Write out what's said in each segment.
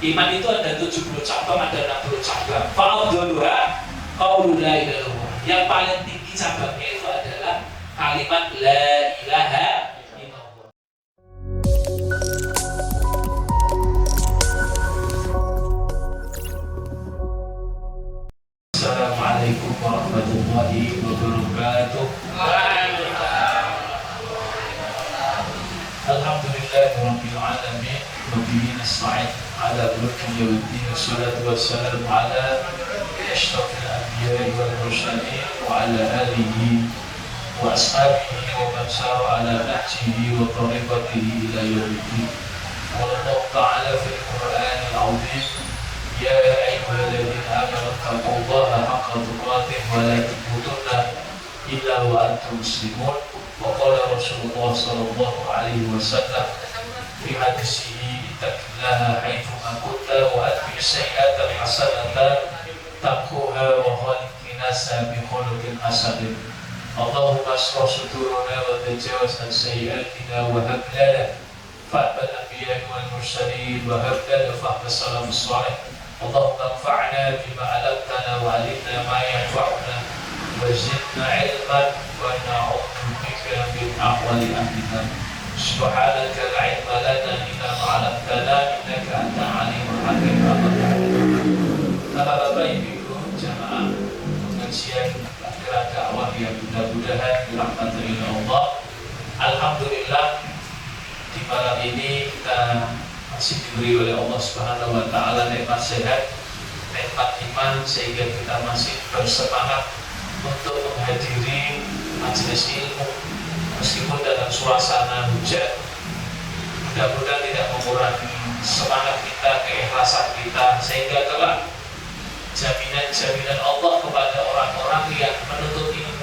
Iman itu ada 70 cabang, ada 60 cabang. Fa'udhuluha qaulu la ilaha illallah. Yang paling tinggi cabangnya itu adalah kalimat la ilaha illallah. Assalamualaikum warahmatullahi wabarakatuh. Alhamdulillahirabbil alamin. Wabihi nasta'in ala mulki yawmiddin. Wassalatu wassalamu ala asyrafil anbiya'i wal mursalin wa ala alihi wa ashabihi wa man sara ala nahjihi wa tariqatihi ila yaumiddin. Qala Allah ta'ala fil Qur'anil 'azim, ya ayyuhalladzina amanu taqullaha haqqa tuqatih wa la tamutunna illa wa antum muslimun. Wa qala Rasulullah sallallahu alaihi wasallam fi hadisihi, ittaqillaha haitsu ma kunta wa atbi sayyi'ata hasanatan tamhuha wa khaliqin nasa bi khuluqin hasanin. Allahumma asrah sudurana wa tajawaz an sayyi'atina wa hab lana fahmal anbiya'i wal mursalin wa hab lana fahma salam salih. Allahumma anfa'na bima 'allamtana wa 'allimna ma yanfa'una wa zidna 'ilman wa na'udzu bika min ahwali ahlina. Subhanaka la 'ilma lana illa ma 'allamtana innaka antal 'alimul hakim. Bapak Ibu jamaah pengajian akhir dakwah yang mudah-mudahan dirahmati Allah. Alhamdulillah di malam ini kita masih diberi oleh Allah Subhanahu wa taala nikmat sehat, nikmat iman, sehingga kita masih bersemangat untuk menghadiri majelis ilmu meskipun dalam suasana hujan. Mudah-mudahan tidak mengurangi semangat kita, keikhlasan kita, sehingga kelak jaminan-jaminan Allah kepada orang-orang yang menuntut ilmu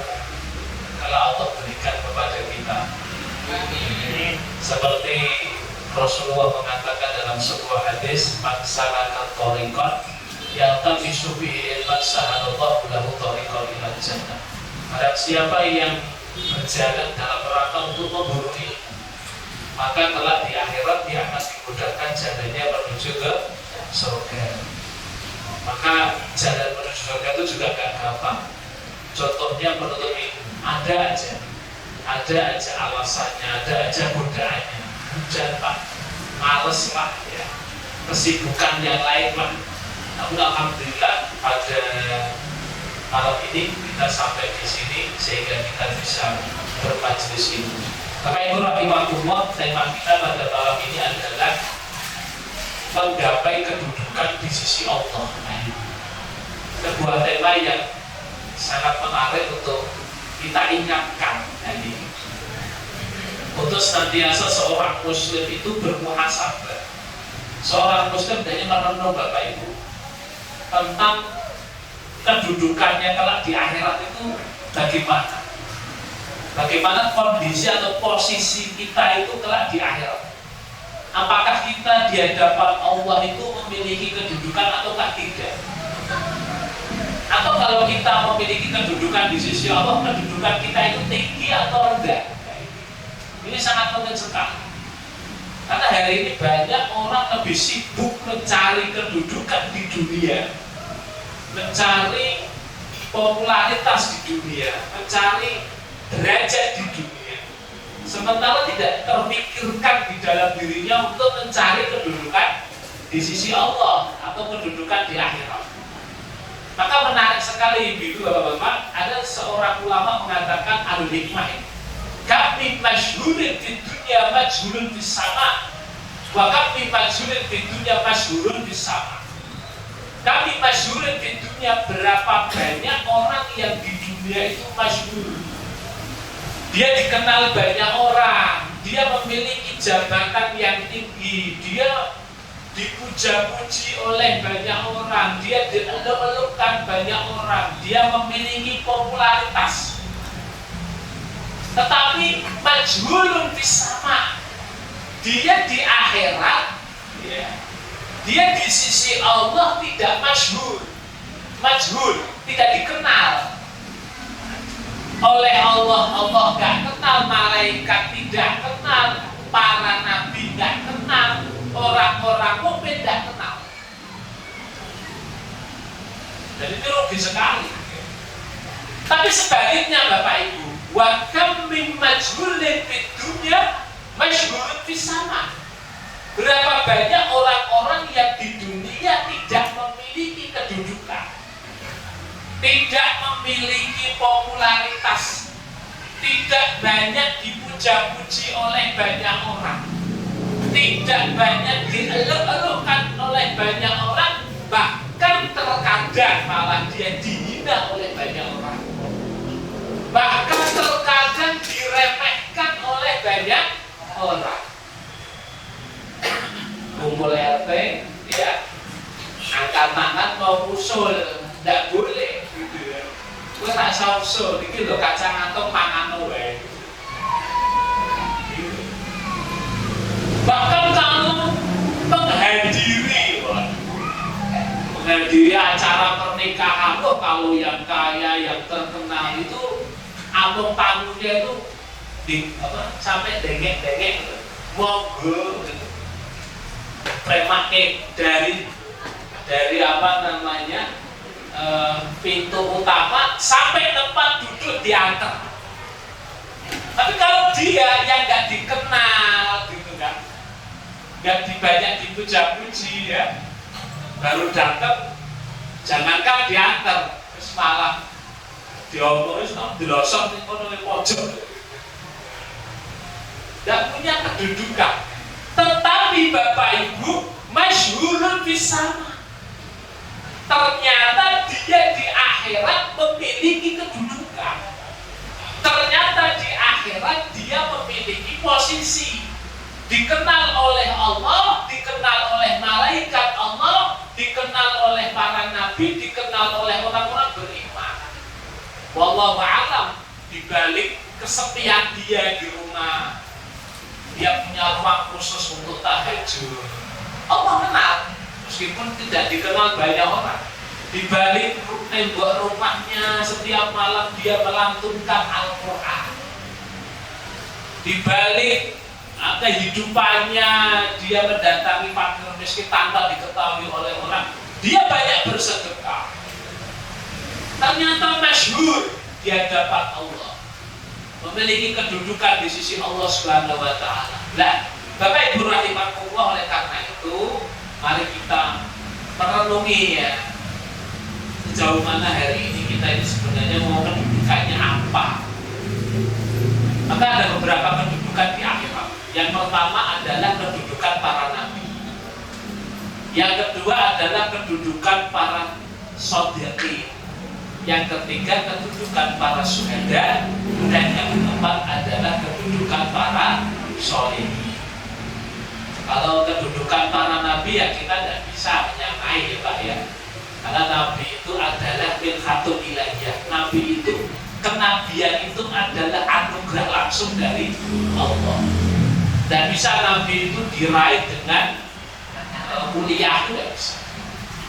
kalau Allah berikan kepada kita. Seperti Rasulullah mengatakan dalam sebuah hadis, man salaka thariqan yaltamisu bihi ilman sahalallahu lahu thariqan ilal jannah. Barang siapa yang berjalan dalam rangka untuk memburu ilmu, maka kelak di akhirat dia akan dimudahkan jalannya menuju ke surga. Maka jalan menuju surga itu juga gak gampang. Contohnya menuntut ilmu, ada aja alasannya, ada aja godaannya. Hujan pak, males pak, ya, kesibukan yang lain pak. Namun alhamdulillah pada malam ini kita sampai di sini sehingga kita bisa bermajelis ilmu. Maka Ibu rahimahullah, tema kita pada malam ini adalah menggapai kedudukan di sisi Allah. Sebuah tema yang sangat menarik untuk kita ingatkan ini. Untuk senantiasa seorang muslim itu bermuhasabah. Seorang muslim hanya merenung Bapak Ibu tentang kedudukannya kelak di akhirat itu bagaimana. Bagaimana kondisi atau posisi kita itu kelak di akhirat. Apakah kita di hadapan Allah itu memiliki kedudukan ataukah tidak? Atau kalau kita memiliki kedudukan di sisi Allah, kedudukan kita itu tinggi atau rendah? Ini sangat penting sekali. Karena hari ini banyak orang lebih sibuk mencari kedudukan di dunia, mencari popularitas di dunia, mencari derajat di dunia, sementara tidak terpikirkan di dalam dirinya untuk mencari kedudukan di sisi Allah atau kedudukan di akhirat. Maka menarik sekali Ibu Bapak-bapak, ada seorang ulama mengatakan al-hikmah ini, kami masyhurin di dunia majhulun di sama, wa kami masyhurin di dunia masyhurun di sama. Kami masyhurin di dunia, berapa banyak orang yang di dunia itu masyhur. Dia dikenal banyak orang, dia memiliki jabatan yang tinggi, dia dipuja-puji oleh banyak orang, dia dieluk-elukkan banyak orang, dia memiliki popularitas. Tetapi majhulun fisama, dia di akhirat, ya, dia di sisi Allah tidak majhul, tidak dikenal oleh Allah. Allah gak kenal, malaikat tidak kenal, para nabi gak kenal, orang-orang mukmin gak kenal. Jadi itu rugi sekali. Tapi sebaliknya Bapak Ibu, wa kam min majhulin fid dunya masyhurun fis sama. Berapa banyak orang-orang yang di dunia tidak memiliki kedudukan, tidak memiliki popularitas, tidak banyak dipuja-puji oleh banyak orang, tidak banyak dieluk-elukkan oleh banyak orang, bahkan terkadang malah dia dihina oleh banyak orang, bahkan terkadang diremehkan oleh banyak orang. Kumpul RT, ya, angkat tangan mau usul, tidak boleh, gitu ya. Gue tak usah usul, ini lo kacang antung mangan wae. Bahkan kalau menghadiri acara pernikahan, kalau yang kaya, yang terkenal itu, amung tamunya itu sampai dengek-dengek, monggo. Premakin dari apa namanya pintu utama sampai tempat duduk diantar. Tapi kalau dia yang nggak dikenal gitu kan, nggak banyak dipuja-puji ya, baru datang, jangankan diantar, terus malah diomongin sama dilosong di pojok, nggak punya kedudukan. Tetapi Bapak Ibu masyhurun fis sama. Ternyata dia di akhirat memiliki kedudukan. Ternyata di akhirat dia memiliki posisi. Dikenal oleh Allah, dikenal oleh malaikat Allah, dikenal oleh para nabi, dikenal oleh orang-orang beriman. Wallahu a'lam, dibalik kesepian dia di rumah, dia punya ruang khusus untuk tahajud. Allah kenal, meskipun tidak dikenal banyak orang. Di balik tembok rumahnya setiap malam dia melantunkan Al-Quran. Di balik kehidupannya dia mendatangi fakir miskin tanpa diketahui oleh orang. Dia banyak bersedekah. Ternyata masyhur di hadapan Allah, memiliki kedudukan di sisi Allah Subhanahu wa taala. Nah, Bapak Ibu rahimakumullah, oleh karena itu mari kita merenungi ya, sejauh mana hari ini kita ini sebenarnya mau kedudukannya apa. Maka ada beberapa kedudukan di akhirat. Yang pertama adalah kedudukan para nabi. Yang kedua adalah kedudukan para shodiqin. Yang ketiga kedudukan para syuhada, dan yang keempat adalah kedudukan para sholihin. Kalau kedudukan para nabi ya kita tidak bisa menyamai ya Pak ya, karena nabi itu adalah milhatun ilahiyah. Nabi itu, kenabian itu adalah anugerah langsung dari Allah. Dan bisa nabi itu diraih dengan kuliah itu tidak bisa.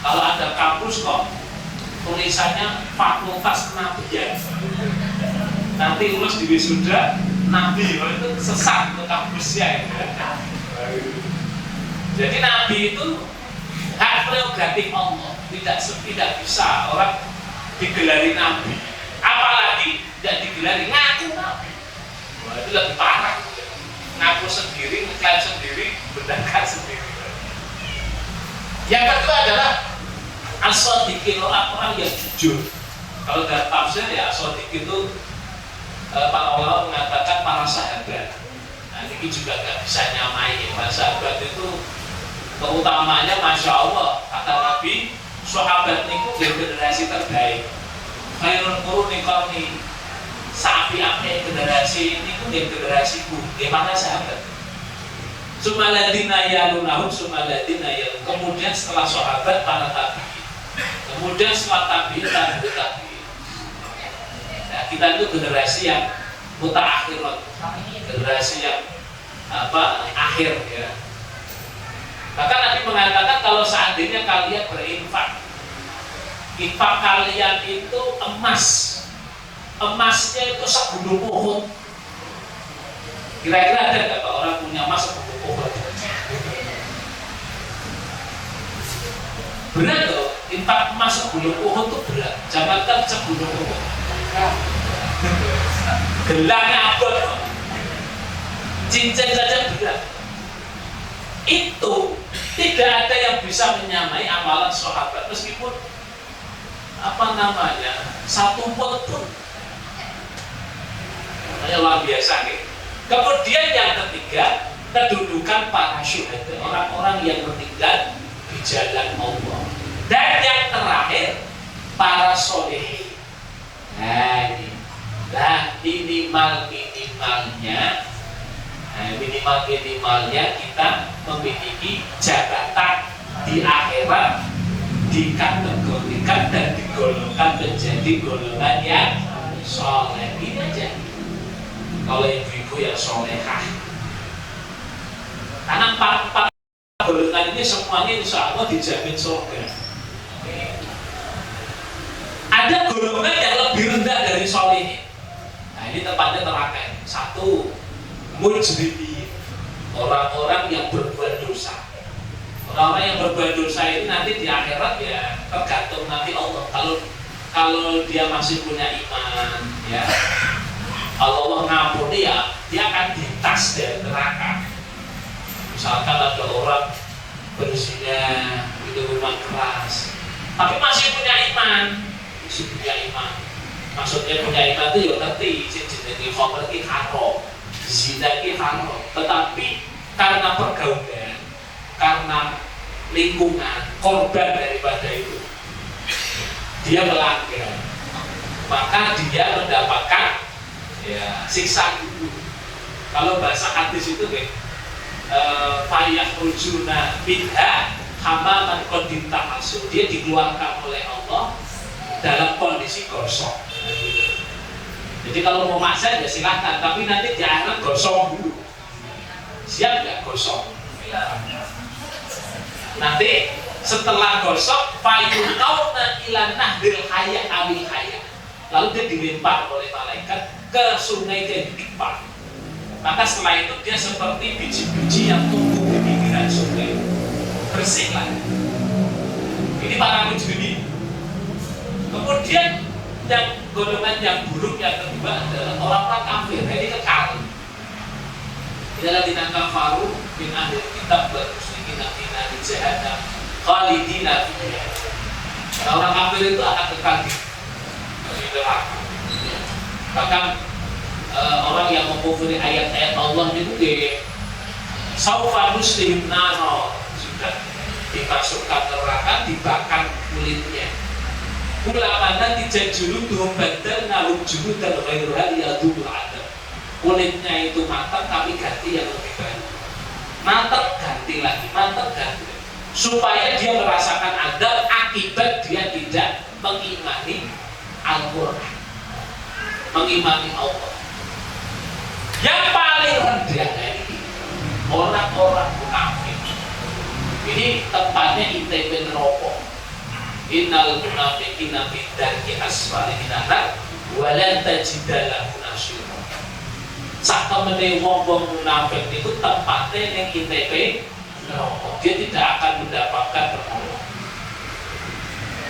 Kalau ada kampus kok tulisannya fakultas kenabian, nanti lulus di wisuda nabi, itu sesat untuk kampusnya ya. Jadi nabi itu hak prerogatif Allah, tidak bisa orang digelari nabi, apalagi tidak digelari ngaku nabi. Wah, itu lebih parah, ngaku sendiri, ngeklaim sendiri, benarkan sendiri. Yang kedua adalah as-shodiqin, orang-orang yang jujur. Kalau dalam tafsir ya as-shodiqin itu para ulama mengatakan para sahabat. Nah ini juga nggak bisa nyamai ya. Para sahabat itu keutamaannya Masya Allah, kata Nabi, sahabat itu generasi terbaik. Khairul quruni qarni, sapi-api generasi ini itu generasiku. Gimana sahabat? Sumaladina yalunahum sumaladina yalun. Kemudian setelah sahabat para tabi'in, kemudian setelah tabi'in. Nah, kita itu generasi yang mutaakhirat, generasi yang akhir ya. Maka Nabi mengatakan kalau seandainya kalian berinfak, infak kalian itu emas, emasnya itu segunung Uhud. Kira-kira ada nggak Pak orang punya emas segunung Uhud? Benar tuh, Infak emas sebelum Uhud itu berat. Jangankan sebelum Uhud. Gelangnya abot, cincin saja berat. Itu tidak ada yang bisa menyamai amalan sahabat meskipun satu pot pun. Namanya luar biasa nih. Kemudian yang ketiga, kedudukan para syuhada, orang-orang yang meninggal di jalan Allah. Dan yang terakhir, para solehin. Nah ini, minimalnya kita memiliki jabatan di akhirat, dikategorikan dan digolongkan menjadi golongan yang soleh. Ini aja. Kalau ibu-ibu yang solehah, karena empat golongan ini semuanya insya Allah dijamin surga. Ada golongan yang lebih rendah dari solehin. Nah ini tempatnya neraka. Satu, mujrimin, orang-orang yang berbuat dosa. Orang-orang yang berbuat dosa ini nanti di akhirat ya tergantung nanti Allah. Kalau dia masih punya iman, ya Allah ngampuni ya, dia akan ditas dari neraka. Misalkan ada orang berzina, minuman keras, tapi masih punya iman. Maksudnya punya iman itu ya ngerti jenenge khamr iki haram, zina iki haram, tetapi karena pergaulan, karena lingkungan, korban daripada itu dia melanggar, maka dia mendapatkan ya siksa dulu. Kalau bahasa hadis itu fayahrujuna minha hamaman qadin ta'asu, dia dikeluarkan oleh Allah dalam kondisi gosong. Jadi kalau mau masak ya silahkan, tapi nanti di akhirat gosong dulu. Siap nggak gosong? Nanti setelah gosong, fayuqauna ila nahdil hayya amil hayya. Lalu dia dilempar oleh malaikat ke sungai kehidupan. Maka setelah itu dia seperti biji-biji yang tumbuh di pinggiran sungai, bersih lah. Ini para mujrimin. Kemudian yang golongan yang buruk yang kedua adalah orang-orang kafir. Ini kekal. Inilah dinangka faru bin ahli kitab bermuslimin amina di jahannam khalidina fiha. Orang kafir itu akan kekal di neraka. Bahkan orang yang mengkufuri ayat-ayat Allah itu saufa muslim naro, sudah dimasukkan neraka, dibakar kulitnya. Ulama tidak julu tuh badal naluk julu dan ghairul yadul adab. Kulitnya itu matang tapi ganti yang lebih baik. Matang ganti lagi, matang ganti. Supaya dia merasakan adab akibat dia tidak mengimani Al-Quran, mengimani Allah. Yang paling rendah ini orang-orang munafik. Ini tempatnya ITB neraka. Innal munafiqina fi darki asfali minan nar wa lan tajida lahu nasira. Sak temene wong-wong munafik itu tempatnya yang ITB neraka. Dia tidak akan mendapatkan pertolongan.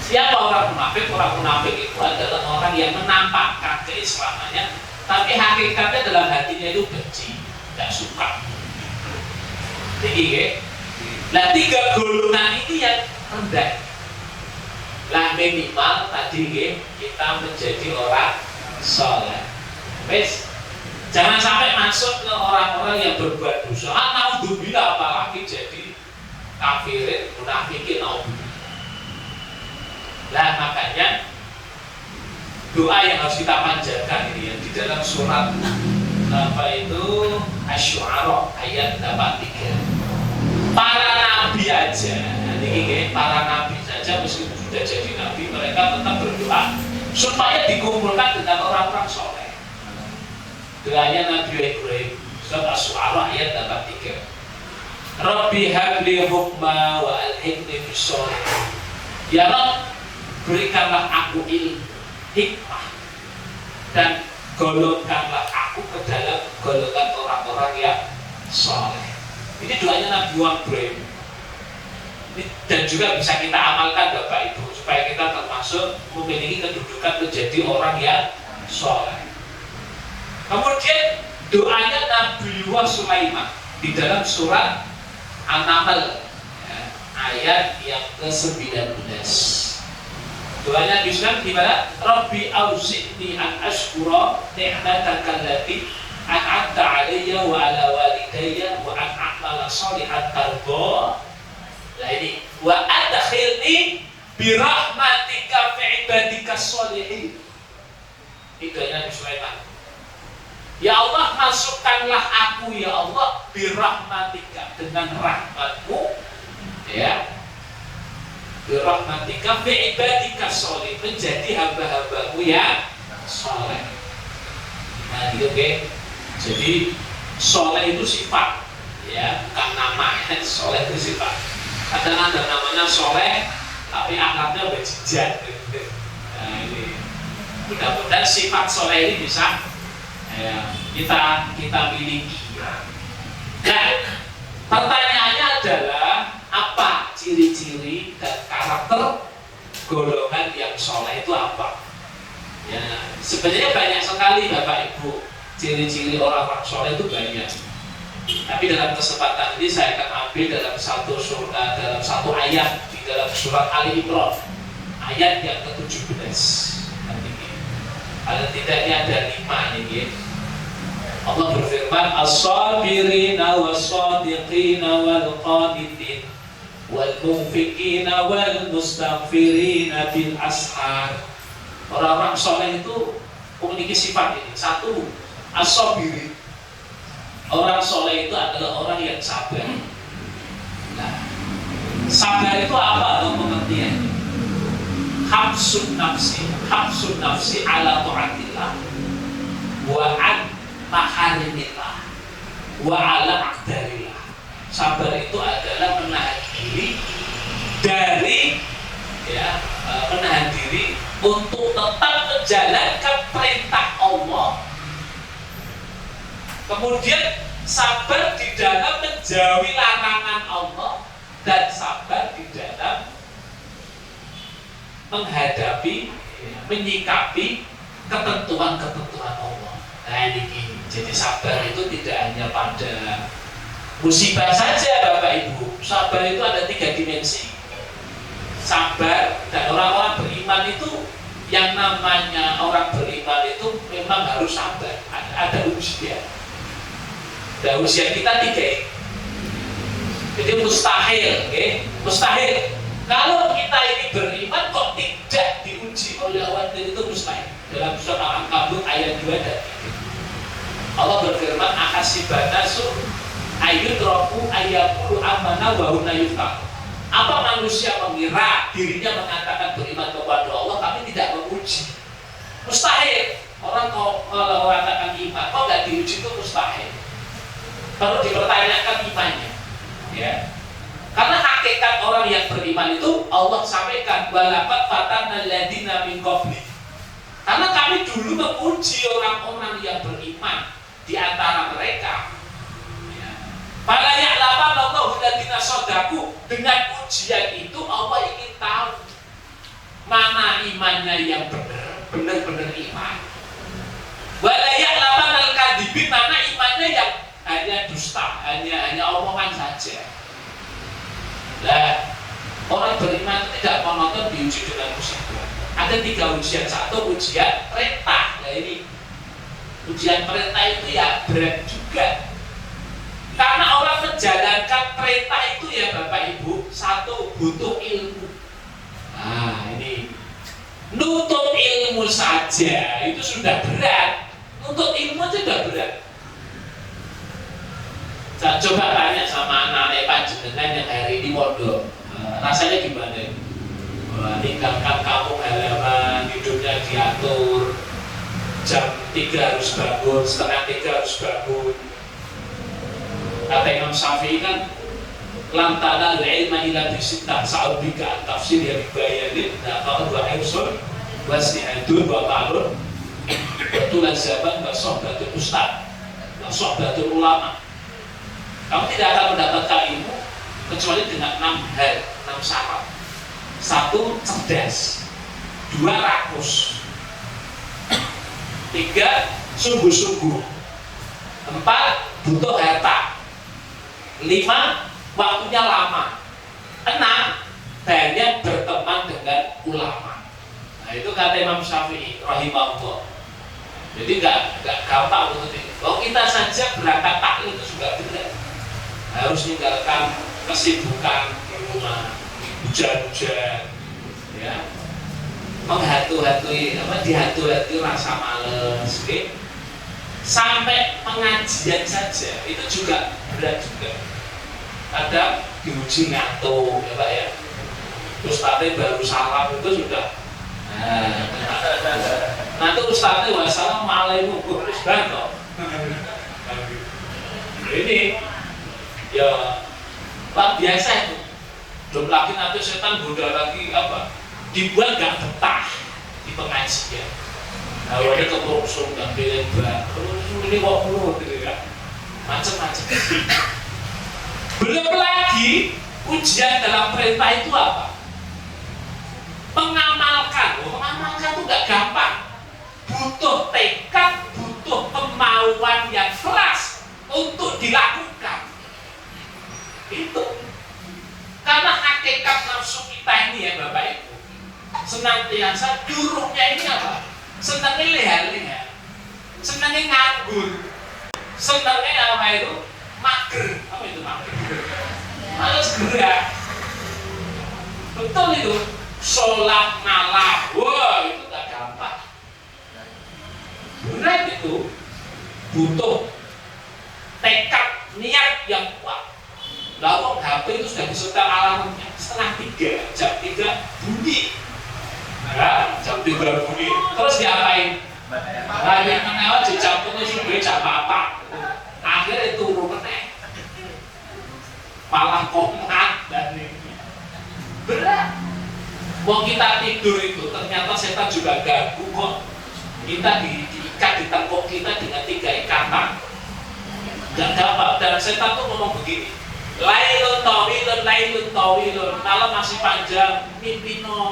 Siapa orang munafik? Orang munafik itu adalah orang yang menampakkan keislamannya, tapi hakikatnya dalam hatinya itu benci, tidak suka. Jadi, nah 3 golongan ini yang rendah. Lah minimal tadi kita menjadi orang soleh. Wes, jangan sampai masuk ke orang-orang yang berbuat dosa. Naudzubillah, apalagi jadi kafirin, munafikin, naudzubillah. Lah makanya doa yang harus kita panjatkan ini di dalam surat Asy-Syu'ara ayat 83. Para nabi aja, para nabi saja meskipun sudah jadi nabi, mereka tetap berdoa supaya dikumpulkan dengan orang-orang soleh. Doanya Nabi Ibrahim, surat Asy-Syu'ara ayat 83. Rabbi habli hukma wa alhimni bis-sholihin. Ya Rabb, berikanlah aku ilmu, hikmah, dan golongkanlah aku ke dalam golongan orang-orang yang soleh. Ini doanya Nabi Ibrahim. Dan juga bisa kita amalkan Bapak Ibu supaya kita termasuk memiliki kedudukan menjadi orang yang soleh. Kemudian doanya Nabi Sulaiman di dalam surat An-Naml ya, ayat yang ke-19. Doanya Nabi Sulaiman gimana? Rabbi auzi'ni an ashkura ni'mataka allati an'amta 'alayya wa 'ala walidayya wa an a'mala shalihan tarda. Nah ini wa adkhilni bi rahmatika fi ibadika sholihin. Itu Nabi Sulaiman. Ya Allah, masukkanlah aku ya Allah bi rahmatika, dengan rahmatmu ya. Bi rahmatika fi ibadika sholihin, menjadi hamba-hambamu yang saleh. Nah, gitu oke. Jadi saleh itu sifat ya, bukan nama ya. Saleh itu sifat. Kadang ada namanya soleh, tapi akhlaknya bejijat. Nah ini, mudah-mudahan sifat soleh ini bisa ya, kita miliki. Nah, pertanyaannya adalah apa ciri-ciri dan karakter golongan yang soleh itu apa? Ya, sebenarnya banyak sekali Bapak Ibu, ciri-ciri orang-orang soleh itu banyak. Tapi dalam kesempatan ini saya akan ambil dalam satu ayat di dalam surat Ali Imran ayat yang ke-17. Paling tidaknya ada 5 ini. Allah berfirman, as-sabirina was-sadiqina wal-qanitin wal-munfiqina wal-mustaghfirina bil ashar. Orang-orang soleh itu memiliki sifat ini. Satu, as-sabirin. Orang soleh itu adalah orang yang sabar. Nah, sabar itu apa pengertiannya? Habsun nafsi ala ta'atillah wa an maharimillah wa ala aqdarillah. Sabar itu adalah menahan diri dari ya, menahan diri untuk tetap menjalankan perintah Allah. Kemudian sabar di dalam menjauhi larangan Allah dan sabar di dalam menghadapi, menyikapi ketentuan-ketentuan Allah. Nah ini, jadi sabar itu tidak hanya pada musibah saja Bapak Ibu. Sabar itu ada 3 dimensi. Sabar, dan orang-orang beriman itu, yang namanya orang beriman itu memang harus sabar. Ada ujian. Dan usia kita 3 ini. Jadi mustahil, okay? Mustahil. Kalau kita ini beriman kok tidak diuji oleh Allah, itu mustahil. Dalam surat Al-Ankabut ayat 2 dan 3. Allah berfirman, ahasibanasu ayyudraku ayyakulu amana wa hum la yuftanun. Apa manusia mengira dirinya mengatakan beriman kepada Allah tapi tidak menguji? Mustahil. Orang kalau mengatakan iman kok nggak diuji itu mustahil. Perlu dipertanyakan imannya, ya. Karena hakikat orang yang beriman itu Allah sampaikan walaqad fatanna alladziina min qabli. Karena kami dulu menguji orang-orang yang beriman di antara mereka. Fala ya'lamanna Allahu alladziina shadaqu. Dengan ujian itu Allah ingin tahu mana imannya yang benar-benar iman. Wala ya'lamanna al-kadzibin, mana imannya yang hanya dusta, hanya omongan saja. Nah, orang beriman tidak monoton diuji dengan musibah. Ada 3 ujian. Satu, ujian perintah. Nah ini ujian perintah itu ya berat juga. Karena orang menjalankan perintah itu ya Bapak Ibu, satu, butuh ilmu. Nah ini nuntut ilmu saja itu sudah berat. Nuntut ilmu aja sudah berat. Saya coba tanya sama anak-anak panjenengan yang hari ini mondok, rasanya gimana? Tinggalkan kampung halaman, hidupnya diatur, jam 3 harus bangun, setengah 3 harus bangun. Kata Imam Syafi'i kan, lantana al-ilma ila bisittah sa'ubika tafsir yang dibayarin, nafa'un wa hirsun wa istihadun wa ta'lun betulan zaman wa sohbatul ustad wa sohbatul ulama. Kamu tidak akan mendapatkan ilmu kecuali dengan 6 hal. 6 syarat. 1 cerdas, 2 rakus, 3 sungguh-sungguh, 4 butuh harta, 5 waktunya lama, 6 banyak berteman dengan ulama. Nah itu kata Imam Syafi'i rahimahullah. Jadi nggak gampang untuk ini. Kalau kita saja berangkat taklim itu juga benar, harus meninggalkan kesibukan di rumah, hujan-hujan, ya, menghantui dihantui rasa males, gitu. Sampai pengajian saja itu juga berat juga. Kadang diuji ngantuk, ya Pak ya. Ustadznya baru salam itu sudah. Nah itu Ustadznya wassalamualaikum terus banget. Ini ya luar biasa itu. Belum lagi nanti setan goda lagi apa? Dibuat gak betah di pengajian. Nah, ada keprosong dan belebar. Ini kok perlu gitu ya. Macam-macam. Belum lagi ujian dalam perintah itu apa? Mengamalkan. Mengamalkan itu gak gampang. Butuh tekad, butuh kemauan yang keras untuk dilakukan. Itu. Karena hakikat nafsu kita ini ya Bapak Ibu, senantiasa durungnya ini apa? Senangnya leha-leha, senangnya nganggur, senangnya apa itu? Mager. Apa itu mager? Males gerak. Betul itu. Sholat malam, wah itu gak gampang. Berat itu. Butuh tekad, niat yang kuat. Lalu HP itu sudah disetel alarmnya 2:30, jam 3 bunyi. Ya, jam 3 bunyi. Terus diapain? Nah, yang menewat di jam 7 jam 4. Akhirnya turun meneh. Malah komat dan ini. Berat. Mau kita tidur itu ternyata setan juga ganggu kok. Kita diikat di tengkuk kita dengan 3 ikatan. Gak gampang. Dan setan tuh ngomong begini. Lailun tawilun, malam masih panjang, mimpino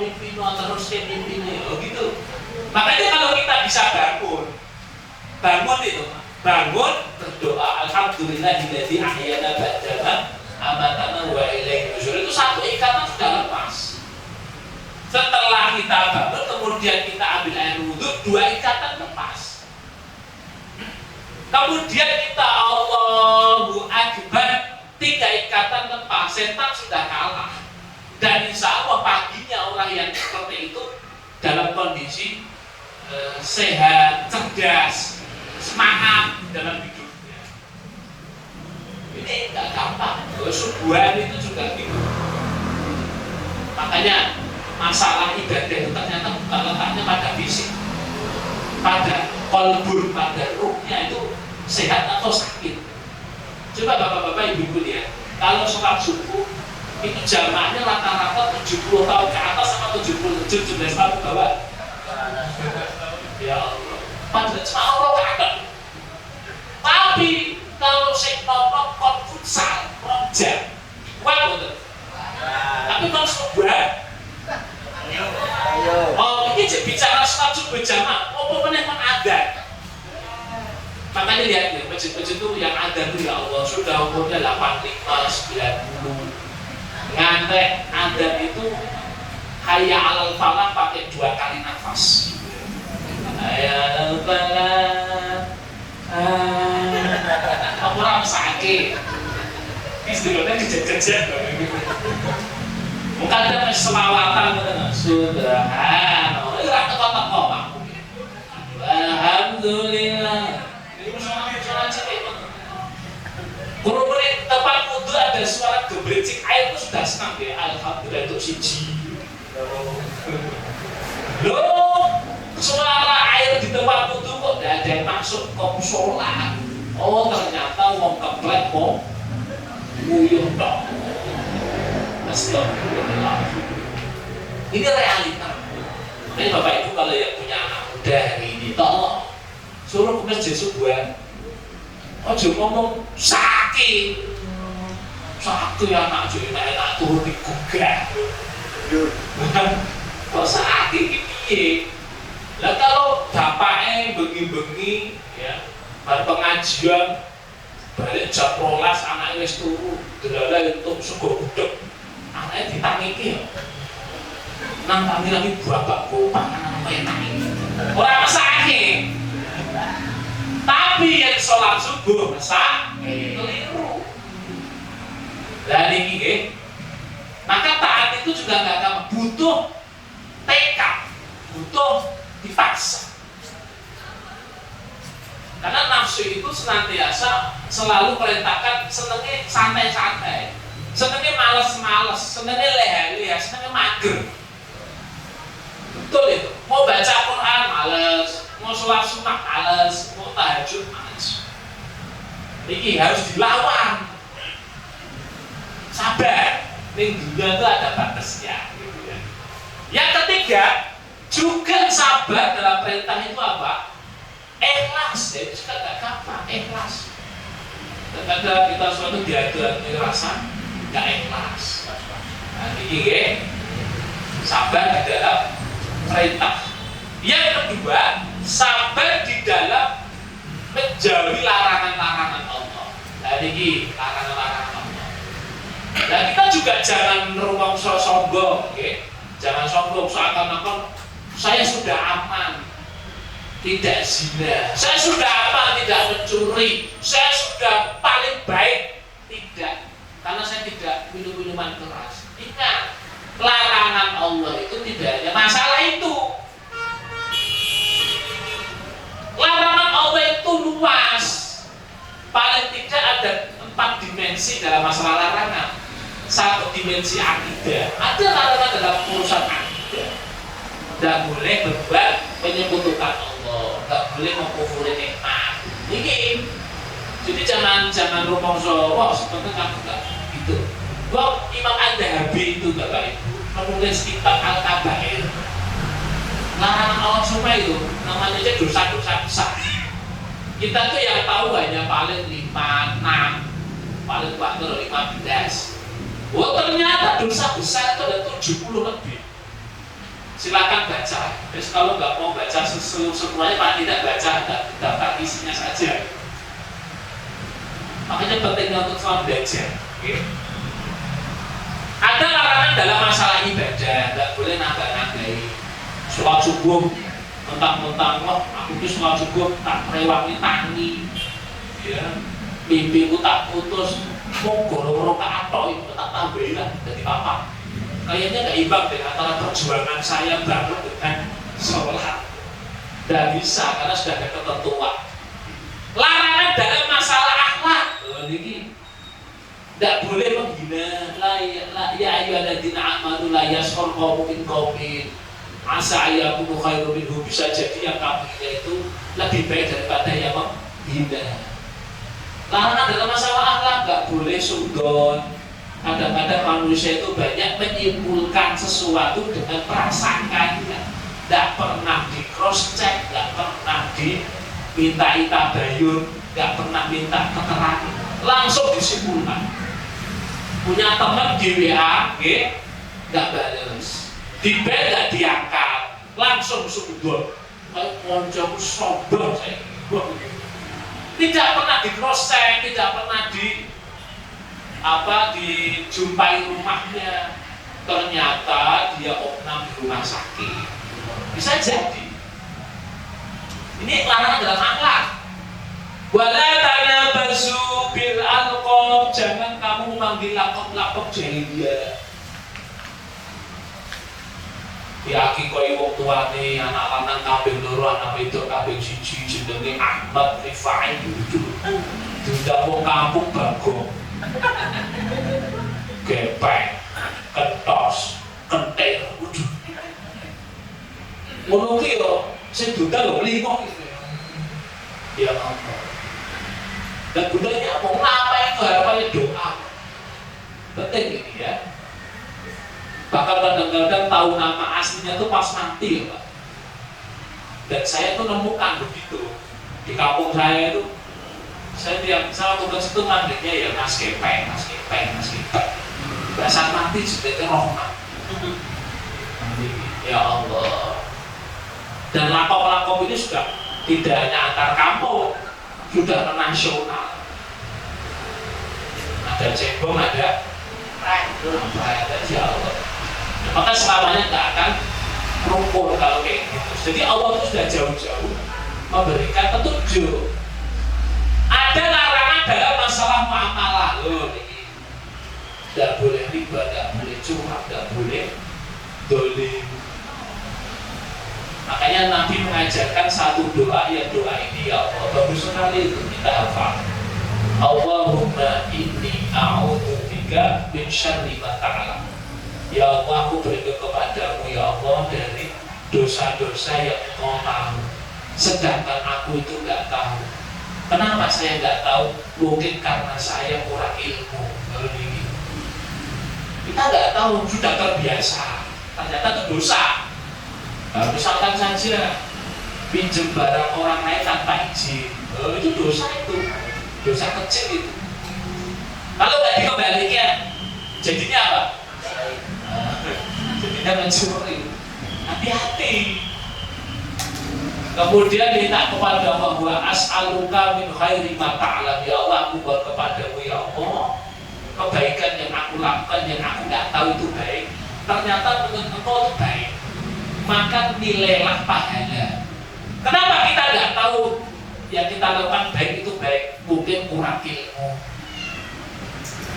terus ke mimpino, oh gitu. Makanya kalau kita bisa bangun itu, berdoa, alhamdulillahilladzi ahyana ba'dama amatana wa ilaihi nusyur. Itu 1 ikatan sudah lepas. Setelah kita bangun, kemudian kita ambil air wudhu, 2 ikatan lepas. Kemudian kita Allahu Akbar, 3 ikatan lepas, setan sudah kalah. Dan insya Allah paginya orang yang seperti itu dalam kondisi sehat, cerdas, semangat dalam hidupnya. Ini nggak gampang. Subuhan itu juga gitu. Makanya masalah ibadah itu ternyata bukan letaknya pada fisik, pada kolbur, pada ruhnya itu sehat atau sakit. Coba bapak-bapak ibu-ibu lihat, kalau sholat subuh itu jamaahnya rata-rata 70 tahun ke atas sama 17 tahun ke bawah. Ya Allah, padahal cuma Allah kakak. Tapi kalau saya ngomong kon futsal, jam, wah betul. Tapi kalau subuh, oh ini bicara sholat subuh jamaah, apa menekan adan? Makanya lihat ya, masjid-masjid itu yang ada tuh ya Allah sudah umurnya 85, 90. Ngantek adan itu hayya alal falah pakai 2 kali nafas. Hayya alal falah. Aku orang sakit. Istilahnya kejadian-kejadian. Mungkin ada selawatan Subhanallah. Ini rata kota-kota Pak. Alhamdulillah. Kalau tempat wudhu ada suara gebricik air itu sudah senang ya. Alhamdulillah itu siji. Loh, suara air di tempat wudhu kok tidak ada yang masuk ke musola. Oh ternyata wong keplek kok nguyuh dong. Astagfirullah. Ini realita. Ini Bapak Ibu kalau yang punya anak muda hari ini tolong suruh ke masjid subuhan. Ojo ngomong sakit, Satu anak jadi enak turun di gugah. Kok sakit iki piye? Lah kalau bapaknya bengi-bengi ya, bar pengajian balik jam 12 anaknya wis turu, delala untuk sego uduk. Anaknya ditangiki ya. Nang tangi lagi bapakku panganan enak iki. Ora mesake. Tapi yang sholat subuh mesake keliru. Lah niki nggih. Maka taat itu juga nggak gampang, butuh tekad, butuh dipaksa. Karena nafsu itu senantiasa selalu perintahkan senengnya santai-santai, senengnya males-males, senengnya leha-leha, senengnya mager. Betul itu. Mau baca Quran males, mau sholat sunnah males, mau tahajud males. Ini harus dilawan. Sabar. Ning dunia itu ada batasnya gitu ya. Yang ketiga, juga sabar dalam perintah itu apa? Ikhlas. Jadi juga gak gampang, ikhlas. Kadang kita suatu diadu-adu rasa gak ikhlas. Nah, ini sabar di dalam perintah. Yang kedua, sabar di dalam menjauhi larangan-larangan Allah. Nah, ini larangan-larangan Allah. Nah, kita juga jangan rumangsa sombong, okay? Jangan sombong seakan-akan saya sudah aman, tidak zina, saya sudah aman, tidak mencuri, saya sudah paling baik, tidak, karena saya tidak minum minuman keras. Ingat, larangan Allah itu tidak hanya masalah itu. Larangan Allah itu luas, paling tidak ada 4 dimensi dalam masalah larangan. Satu dimensi akidah, ada larangan dalam urusan akidah. Tidak boleh berbuat menyekutukan Allah, tidak boleh mengkufuri nikmat. Ini, jadi jangan rumongso, wah sebenarnya kamu nggak gitu. Wah Imam Ad-Dhahabi itu bapak ibu menulis kitab Al-Kabair. Larangan Allah semua itu namanya aja dosa-dosa besar. Kita tuh yang tahu hanya paling 5, 6, paling banter 15. Oh ternyata dosa besar itu ada 70 lebih. Silakan baca. Terus kalau nggak mau baca semuanya, paling tidak baca daftar isinya saja. Makanya penting untuk selalu belajar. Okay? Ada larangan dalam masalah ibadah, nggak boleh nambah-nambahi. Sholat subuh, mentang-mentang wah aku tuh sholat subuh tak rewangi tangi, ya, mimpiku tak putus. Mau gorong-gorong ke atok itu tak tambahin lah, jadi apa? Kayaknya gak imbang deh antara perjuangan saya bangun dengan sholat. Gak bisa karena sudah ada ketentuan. Larangan dalam masalah akhlak. Ini gak boleh menghina. Ya ayyuhalladzina amanu la yaskhar qaumun min qaumin asa ayyakunu khairum minhum. Bisa jadi yang kamu hina itu lebih baik daripada yang menghina. Larangan dalam masalah akhlak, gak boleh sudon. Kadang-kadang manusia itu banyak menyimpulkan sesuatu dengan prasangkanya, gak pernah di cross check, gak pernah diminta tabayun, gak pernah minta keterangan, langsung disimpulkan. Punya teman di WA, gak balas, di bel gak diangkat, langsung sudon. Koncoku sombong saya. Tidak pernah di cross check, tidak pernah dijumpai rumahnya. Ternyata dia opnam di rumah sakit. Bisa jadi. Ini larangan dalam akhlak. Wala tanabazu bil alqab, jangan kamu memanggil lakop-lakop jahiliyah. Yaki koyo wong tuane anak lanang kabeh loro, anak wedok kabeh siji, jenenge Ahmad Rifai itu. Diundang wong kampung Bagong. Gepeng, kentos, kentir, waduh. Ngono ki yo sing diundang lho 5 iki. Ya Allah. Dan budaya mau apa itu harapannya doa. Penting ini ya. Bahkan kadang-kadang tahu nama aslinya tuh pas mati ya Pak. Dan saya tuh nemukan begitu. Di kampung saya itu Saya tiap salah tugas itu manggilnya ya mas kepeng. Bahasa mati sebagai rahmat. Ya Allah. Dan lakop-lakop ini sudah tidak hanya antar kampung, sudah nasional. Ada cebong, ada ya Allah. Maka selamanya nggak akan rumpul kalau kayak gitu. Jadi Allah itu sudah jauh-jauh memberikan petunjuk. Ada larangan dalam masalah muamalah. Tidak boleh riba, tidak boleh curang, tidak boleh dolim. Makanya Nabi mengajarkan satu doa, yang doa ini ya Allah bagus sekali itu kita hafal. Allahumma inni a'udzubika min syarri ma ta'lam. Ya Allah, aku berlindung kepadamu ya Allah dari dosa-dosa yang Engkau tahu, sedangkan aku itu nggak tahu. Kenapa saya nggak tahu? Mungkin karena saya kurang ilmu. Kita nggak tahu, sudah terbiasa. Ternyata itu dosa. Misalkan saja pinjam barang orang lain tanpa izin, itu dosa itu. Dosa kecil itu. Kalau nggak dikembalikan, jadinya apa? Jadinya mencuri. Hati-hati. Kemudian minta kepada Allah, wa as'aluka min khairi ma ta'lam. Ya Allah, aku buat kepadamu ya Allah kebaikan yang aku lakukan yang aku nggak tahu itu baik, ternyata menurut Engkau itu baik, maka nilailah pahala. Kenapa kita nggak tahu yang kita lakukan baik itu baik? Mungkin kurang ilmu.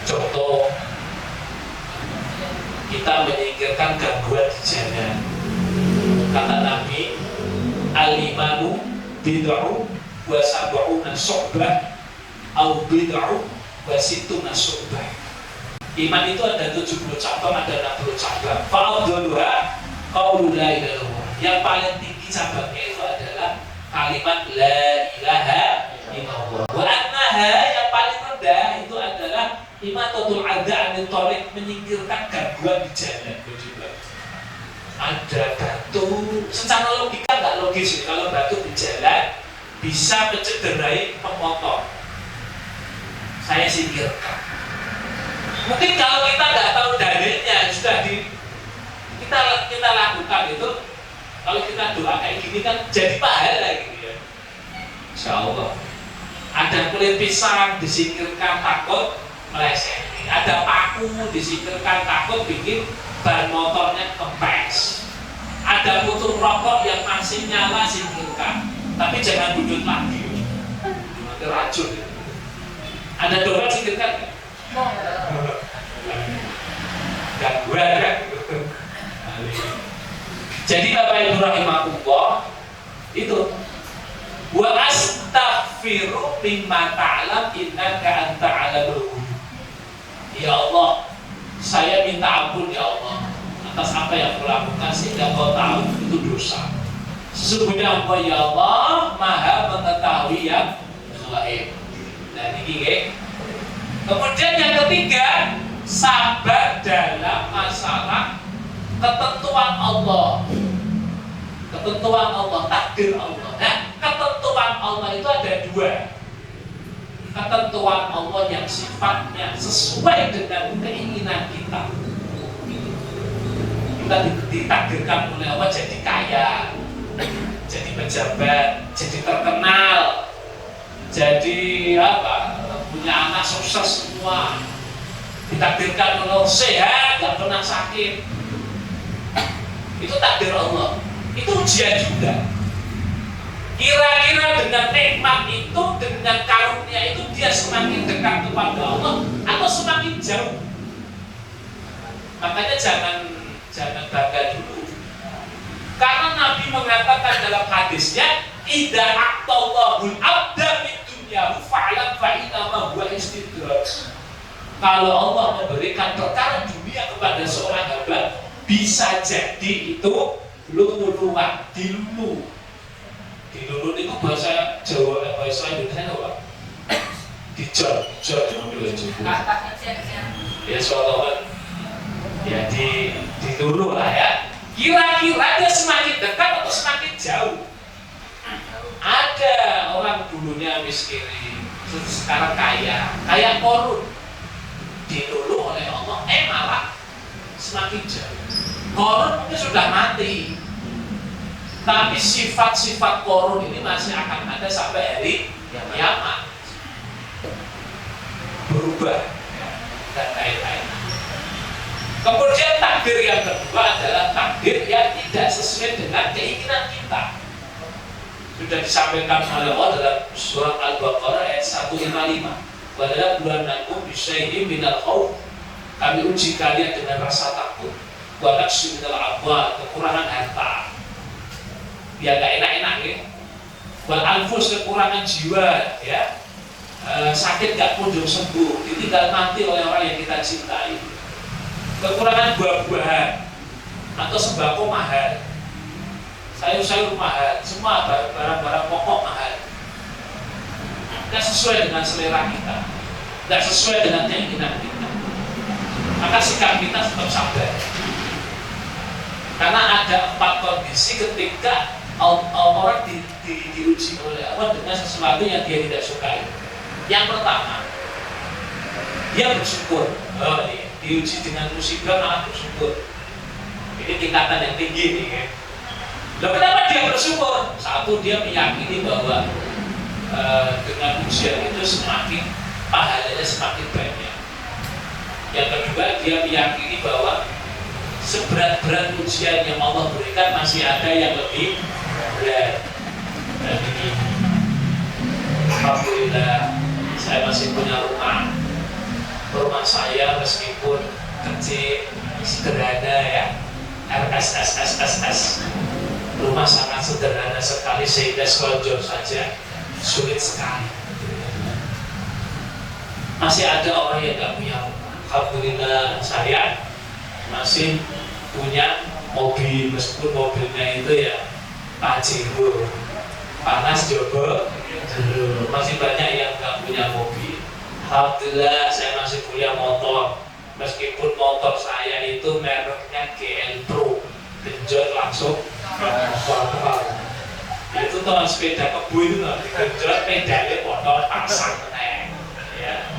Contoh, kita menyingkirkan gangguan di jalan. Kata Nabi, al-imanu bid'u wa sab'una syu'bah au bid'u wa sittuna syu'bah. Iman itu ada 70 cabang, ada 60 cabang. Fa'udhuluha qaulu la ilaha illallah. Yang paling tinggi cabangnya itu adalah kalimat la ilaha illallah. Wa annaha, yang paling rendah itu adalah imatatul adza anit thariq, menyingkirkan gangguan di jalan. Ada batu, secara logika nggak logis kalau batu di jalan bisa mencederai pemotor. Saya singkirkan. Mungkin kalau kita nggak tahu dalilnya, sudah kita lakukan itu, kalau kita doa kayak gini kan jadi pahala gitu ya. Insya Allah. Ada kulit pisang disingkirkan takut meleset. Ada paku disingkirkan takut bikin ban motornya kempes. Ada putu rokok yang masih nyala singkirkan, tapi jangan budut lagi, nanti racun. Ada doa singkirkan gangguan kan? Jadi Bapak Ibu rahimakumullah, itu wa astaghfiru mimma ta'lam innaka anta 'alamul ghuyub. Ya Allah, saya minta ampun ya Allah atas apa yang aku lakukan sehingga Kau tahu itu dosa. Sesungguhnya Engkau ya Allah Maha mengetahui yang gaib. Nah ini kemudian yang ketiga, sabar dalam masalah ketentuan Allah. Ketentuan Allah, takdir Allah. Nah, ketentuan Allah itu ada dua. Ketentuan Allah yang sifatnya sesuai dengan keinginan kita. Kita ditakdirkan oleh Allah jadi kaya, jadi pejabat, jadi terkenal, jadi punya anak sukses semua. Ditakdirkan oleh Allah sehat, gak pernah sakit. Itu takdir Allah. Itu ujian juga. Kira-kira dengan nikmat itu, dengan karunia itu, dia semakin dekat kepada Allah atau semakin jauh? Makanya jangan bangga dulu. Karena Nabi mengatakan dalam hadisnya, idza aqtallahul abda fid dunya fa'lam fa inna ma huwa istidraj. Kalau Allah memberikan perkara dunia kepada seorang hamba, bisa jadi itu lulu-luluan, dilulu. Dilulu itu bahasa Jawa, bahasa Indonesia apa? Dijol diambil juga. Ya soalnya ya dilulu lah ya. Kira-kira dia semakin dekat atau semakin jauh? Ada orang dulunya miskin, sekarang kaya korun, diluluh oleh Allah, malah semakin jauh. Korun mungkin sudah mati, tapi sifat-sifat korun ini masih akan ada sampai hari kiamat, berubah dan lain-lain. Kemudian takdir yang kedua adalah takdir yang tidak sesuai dengan keinginan kita. Sudah disampaikan oleh Allah dalam surat Al-Baqarah ayat 155. Wadala bulannakum bisyai'in minal khauf. Kami uji kalian dengan rasa takut. Wa naqsi minal amwal, kekurangan harta. Biar gak enak-enak ya. Wal anfus, kekurangan jiwa ya. Sakit gak kunjung sembuh, ditinggal mati oleh orang yang kita cintai. Kekurangan buah-buahan atau sembako mahal, sayur-sayur mahal, semua barang-barang pokok mahal. Tidak sesuai dengan selera kita, tidak sesuai dengan keinginan kita. Maka sikap kita tetap sabar. Karena ada 4 kondisi ketika orang diuji oleh Allah dengan sesuatu yang dia tidak sukai. Yang pertama, dia bersyukur. Diuji dengan musibah malah bersyukur. Ini tingkatan yang tinggi nih kan. Loh, kenapa dia bersyukur? Satu, dia meyakini bahwa dengan ujian itu semakin pahalanya semakin banyak. Yang kedua, dia meyakini bahwa seberat-berat ujian yang Allah berikan masih ada yang lebih berat. Dan ini, alhamdulillah, saya masih punya rumah. Rumah saya meskipun kecil, sederhana ya, RSSSSS, rumah sangat sederhana sekali sehingga selonjor saja sulit sekali. Masih ada orang yang tidak punya rumah. Alhamdulillah saya masih punya mobil, meskipun mobilnya itu ya Pajero, panas jogo, masih banyak yang tidak punya mobil. Alhamdulillah saya masih punya motor, meskipun motor saya itu mereknya GL Pro, genjot langsung motor. Itu teman sepeda kebo itu genjot pedalnya motor pasang ya.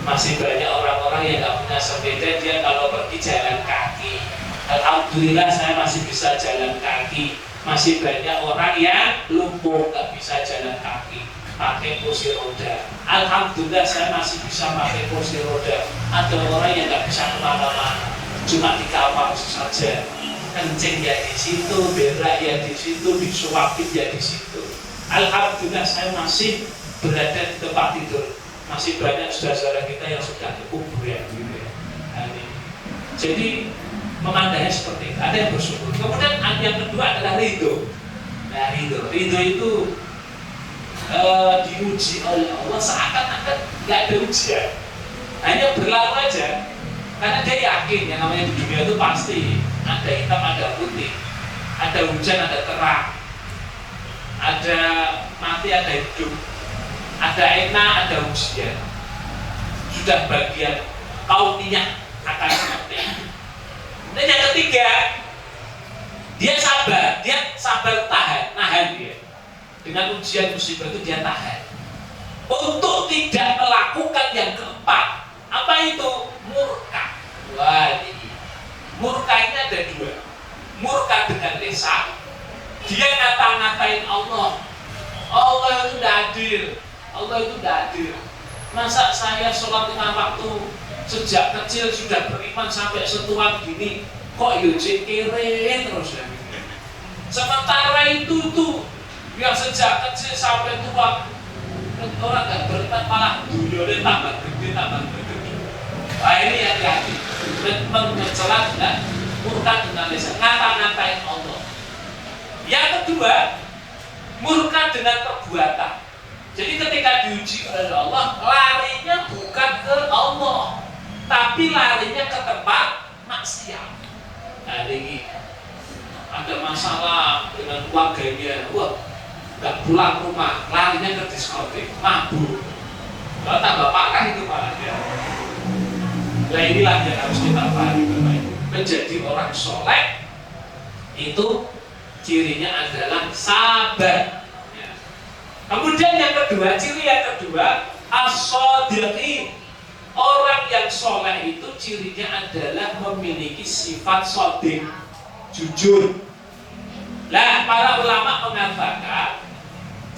Masih banyak orang-orang yang nggak punya sepeda, dia kalau pergi jalan kaki. Alhamdulillah saya masih bisa jalan kaki. Masih banyak orang yang lumpuh nggak bisa jalan kaki, pakai kursi roda. Alhamdulillah saya masih bisa pakai kursi roda. Ada orang yang nggak bisa kemana-mana, cuma di kamar saja. Kencing ya di situ, berak ya di situ, disuapin ya di situ. Alhamdulillah saya masih berada di tempat tidur. Masih banyak saudara-saudara kita yang sudah dikubur ya, gitu ya. Jadi memandangnya seperti itu. Ada yang bersyukur. Kemudian yang kedua adalah ridho. Nah, ridho itu diuji oleh Allah seakan-akan nggak ada ujian, hanya berlalu aja. Karena dia yakin yang namanya di dunia itu pasti ada hitam, ada putih, ada hujan, ada terang, ada mati, ada hidup, ada enak, ada ujian. Sudah bagian kauniyah akan seperti itu. Dan yang ketiga, dia sabar nahan dia. Dengan ujian musibah itu dia tahan untuk tidak melakukan yang keempat. Apa itu? Murka. Wah, ini murka ini ada 2. Murka dengan lisan, dia ngata-ngatain Allah. Allah itu tidak adil. Allah itu tidak adil. Masa saya sholat 5 waktu sejak kecil sudah beriman sampai setua gini, kok yujik kere terus ya. Sementara itu tuh yang sejak kecil sampai tua orang nggak beriman malah dunia tambah gede. Nah ini yang hati mencela dan murka dengan lisan, ngata-ngatain Allah. Yang kedua, murka dengan perbuatan. Jadi ketika diuji oleh Allah, larinya bukan ke Allah, tapi larinya ke tempat maksiat. Nah ini ada masalah dengan keluarganya, wah nggak pulang rumah, larinya ke diskotik, mabuk. Kalau tambah parah itu malah ya. Nah inilah yang harus kita pahami Bapak Ibu. Menjadi orang soleh itu cirinya adalah sabar. Ya. Kemudian yang kedua, ciri yang kedua, As-shodiqin. Orang yang soleh itu cirinya adalah memiliki sifat shodiq, jujur. Nah, para ulama mengatakan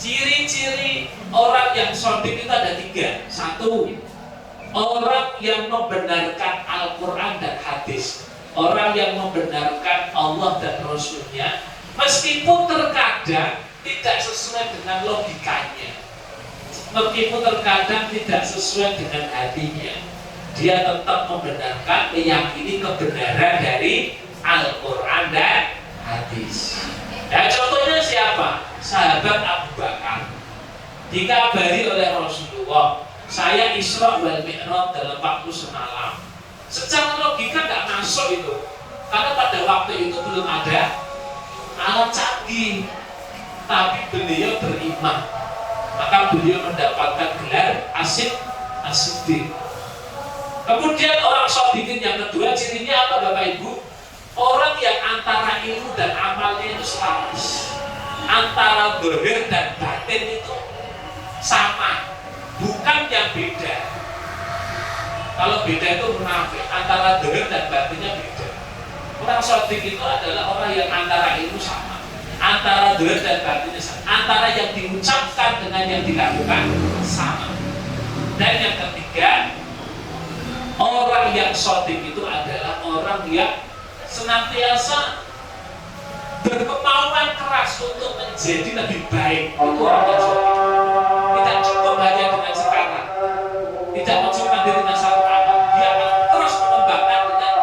ciri-ciri orang yang shodiq itu ada 3. 1, orang yang membenarkan Al-Quran dan hadis. Orang yang membenarkan Allah dan Rasulnya, meskipun terkadang tidak sesuai dengan logikanya, meskipun terkadang tidak sesuai dengan hatinya, dia tetap membenarkan, meyakini kebenaran dari Al-Quran dan hadis. Nah, contohnya siapa? Sahabat Abu Bakar dikabari oleh Rasulullah, saya Isra wal Mi'raj dalam waktu semalam. Secara logika nggak masuk itu, karena pada waktu itu belum ada alat canggih, tapi beliau beriman. Maka beliau mendapatkan gelar As-Siddiq. Kemudian orang shodiqin yang kedua, cirinya apa Bapak Ibu? Orang yang antara ilmu dan amalnya itu selaras, antara zahir dan batin itu sama, bukan yang beda. Kalau beda itu munafik, antara zahir dan batinnya beda. Orang shodiq itu adalah orang yang antara ilmu sama, antara zahir dan batinnya sama, antara yang diucapkan dengan yang dilakukan sama. Dan yang ketiga, orang yang shodiq itu adalah orang yang senantiasa berkemauan keras untuk menjadi lebih baik. Itu orang yang shodiq. Tidak cukup hanya dengan sekarang, tidak mencukupkan diri dengan satu amal, dia akan terus mengembangkan dengan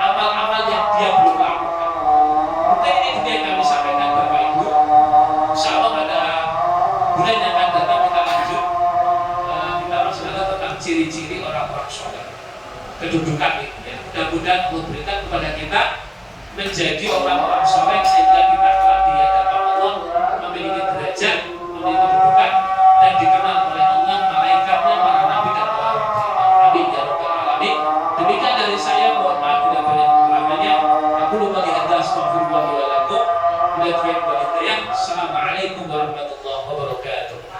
amal-amal yang dia belum lakukan. Mungkin ini juga yang kami sampaikan Bapak Ibu. Insya Allah pada bulan yang akan datang kita lanjut, kita masih ada tentang ciri-ciri orang-orang soleh, kedudukan itu ya. Mudah-mudahan Allah berikan kepada kita menjadi orang-orang soleh